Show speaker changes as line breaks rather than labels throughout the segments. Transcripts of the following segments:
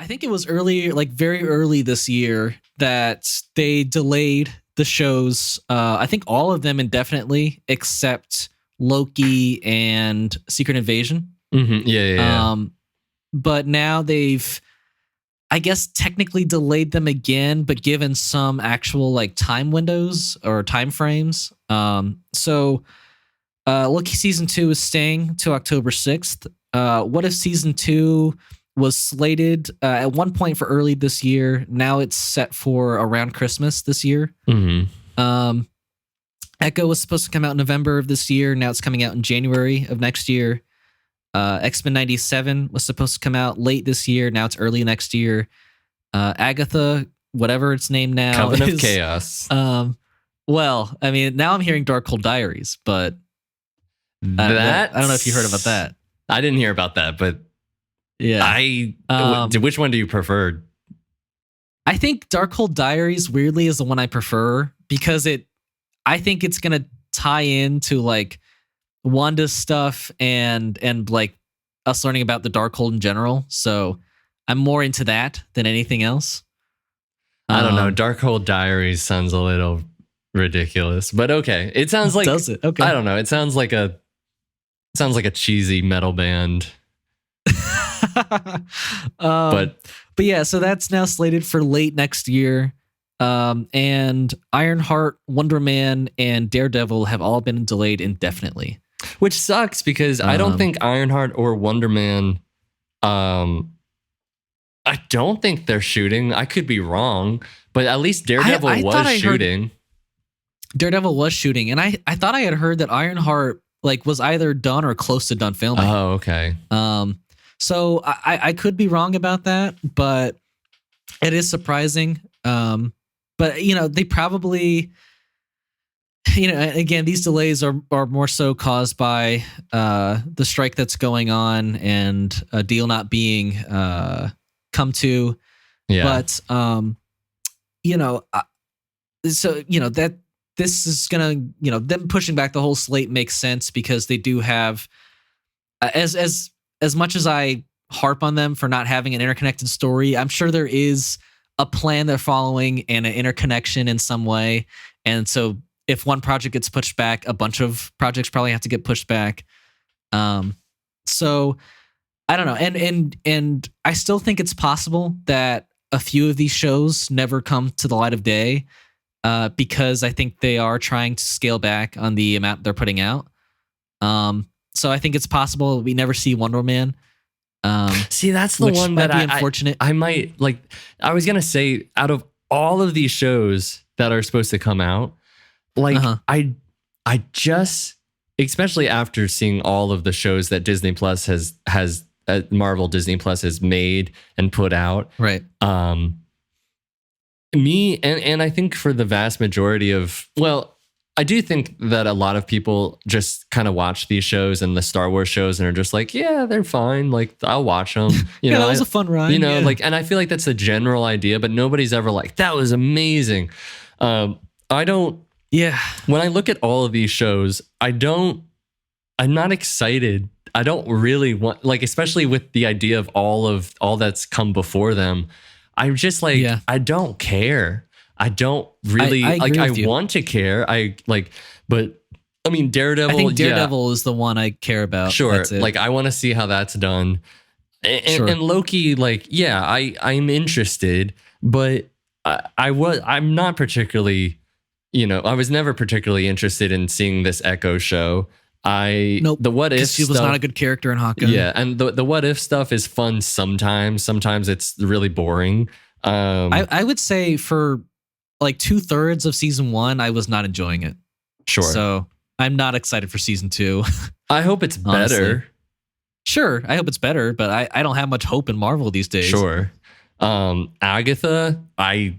I think it was early, like very early this year, that they delayed the shows. I think all of them indefinitely, except Loki and Secret Invasion.
Mm-hmm. Yeah.
But now they've, I guess, technically delayed them again, but given some actual like time windows or time frames. So Loki season 2 is staying to October 6th. What if season 2 was slated at one point for early this year? Now it's set for around Christmas this year.
Mm-hmm.
Echo was supposed to come out in November of this year. Now it's coming out in January of next year. X-Men 97 was supposed to come out late this year. Now it's early next year. Agatha, whatever its name now,
Coven of Chaos.
Well, I mean, now I'm hearing Darkhold Diaries, but I don't know if you heard about that.
I didn't hear about that, but
yeah.
Which one do you prefer?
I think Darkhold Diaries weirdly is the one I prefer because I think it's gonna tie into like Wanda's stuff and like us learning about the Darkhold in general. So I'm more into that than anything else.
I don't know. Darkhold Diaries sounds a little ridiculous, but okay. It sounds like,
does it? Okay.
I don't know. It sounds like a cheesy metal band. But
yeah, so that's now slated for late next year. And Ironheart, Wonder Man, and Daredevil have all been delayed indefinitely.
Which sucks because I don't think Ironheart or Wonder Man, I don't think they're shooting. I could be wrong, but at least Daredevil was shooting.
Daredevil was shooting, and I thought I had heard that Ironheart like was either done or close to done filming.
Oh, okay.
So I could be wrong about that, but it is surprising. But they probably, again, these delays are more so caused by the strike that's going on and a deal not being come to.
Yeah.
But so that this is gonna them pushing back the whole slate makes sense because they do have as much as I harp on them for not having an interconnected story, I'm sure there is a plan they're following and an interconnection in some way. And so if one project gets pushed back, a bunch of projects probably have to get pushed back. So I don't know. And I still think it's possible that a few of these shows never come to the light of day because I think they are trying to scale back on the amount they're putting out. So I think it's possible we never see Wonder Man.
See, that's the one that
unfortunate.
I might like. I was gonna say, out of all of these shows that are supposed to come out, like I just, especially after seeing all of the shows that Disney Plus has Marvel Disney Plus has made and put out,
right?
Me and I think for the vast majority of, well, I do think that a lot of people just kind of watch these shows and the Star Wars shows and are just like, yeah, they're fine. Like, I'll watch them.
Yeah, that was a fun ride.
Like, and I feel like that's a general idea, but nobody's ever like, that was amazing. I don't.
Yeah.
When I look at all of these shows, I'm not excited. I don't really want, like, especially with the idea of all that's come before them. I'm just like, I don't care. I don't really
I
want to care. But I mean, Daredevil.
I think Daredevil is the one I care about.
Sure.
That's it.
Like, I want to see how that's done. And Loki, like, yeah, I'm interested, but I'm not particularly, I was never particularly interested in seeing this Echo show.
Nope,
the what if
she was not a good character in Hawkeye.
Yeah, and the what if stuff is fun sometimes. Sometimes it's really boring.
I would say for like 2/3 of season 1, I was not enjoying it.
Sure.
So I'm not excited for season 2.
I hope it's better.
Sure, I hope it's better, but I don't have much hope in Marvel these days.
Sure. Agatha, I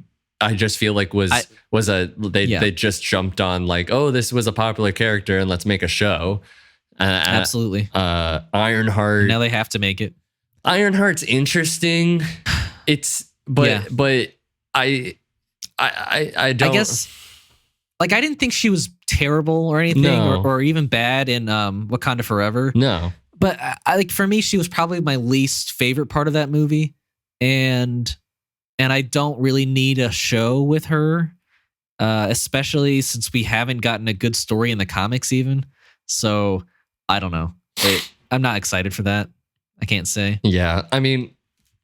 just feel like they just jumped on like, oh, this was a popular character and let's make a show.
Absolutely.
Ironheart.
Now they have to make it.
Ironheart's interesting. But I don't. I
guess, like, I didn't think she was terrible or anything, or even bad in Wakanda Forever.
No.
But I like, for me, she was probably my least favorite part of that movie. and I don't really need a show with her, especially since we haven't gotten a good story in the comics even. So I don't know. I'm not excited for that. I can't say.
Yeah, I mean,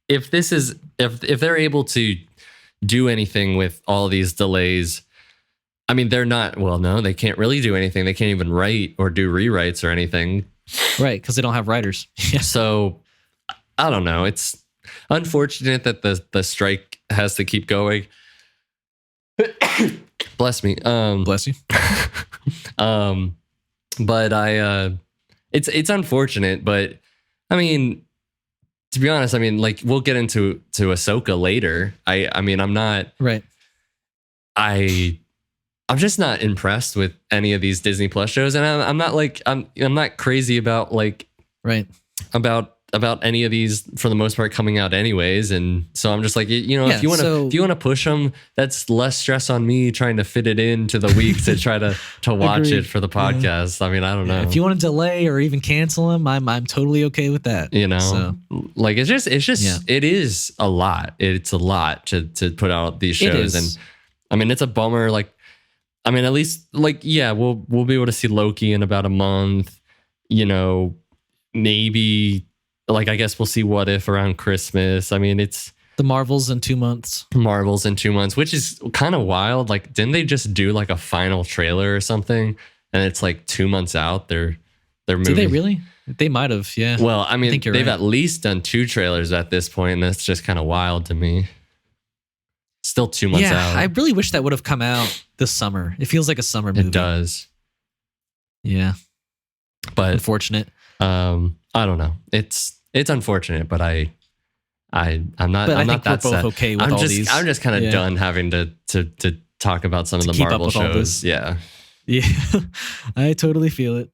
if they're able to do anything with all these delays, I mean, they're not. Well, no, they can't really do anything. They can't even write or do rewrites or anything.
Right, because they don't have writers. Yeah.
So I don't know. It's unfortunate that the strike has to keep going. Bless me.
Bless you.
But it's unfortunate. But I mean, to be honest, I mean, like we'll get into Ahsoka later. I mean, I'm not
right.
I'm just not impressed with any of these Disney Plus shows, and I'm not like I'm not crazy about like
right
about any of these for the most part coming out anyways. And so I'm just like, you know, if you want to push them, that's less stress on me trying to fit it into the week to try to watch it for the podcast. Yeah. I mean, I don't know.
If you want to delay or even cancel them, I'm totally okay with that.
You know,
so.
Like it is a lot. It's a lot to put out these shows. And I mean, it's a bummer. Like, I mean, at least like, yeah, we'll be able to see Loki in about a month, you know, maybe like, I guess we'll see What If around Christmas. I mean, it's
the Marvels in 2 months,
which is kind of wild. Like, didn't they just do like a final trailer or something? And it's like 2 months out. They're moving.
Did they really? They might have. Yeah.
Well, I mean, they've
right.
at least done 2 trailers at this point, and that's just kind of wild to me. Still 2 months out.
I really wish that would have come out this summer. It feels like a summer movie.
It does.
Yeah.
But
unfortunate.
I don't know. It's unfortunate, but I'm not.
But
I'm
I
not
think
that
we're both
sad.
okay with all these.
I'm just kind of done having to talk about some of the Marvel shows. Yeah.
Yeah. I totally feel it.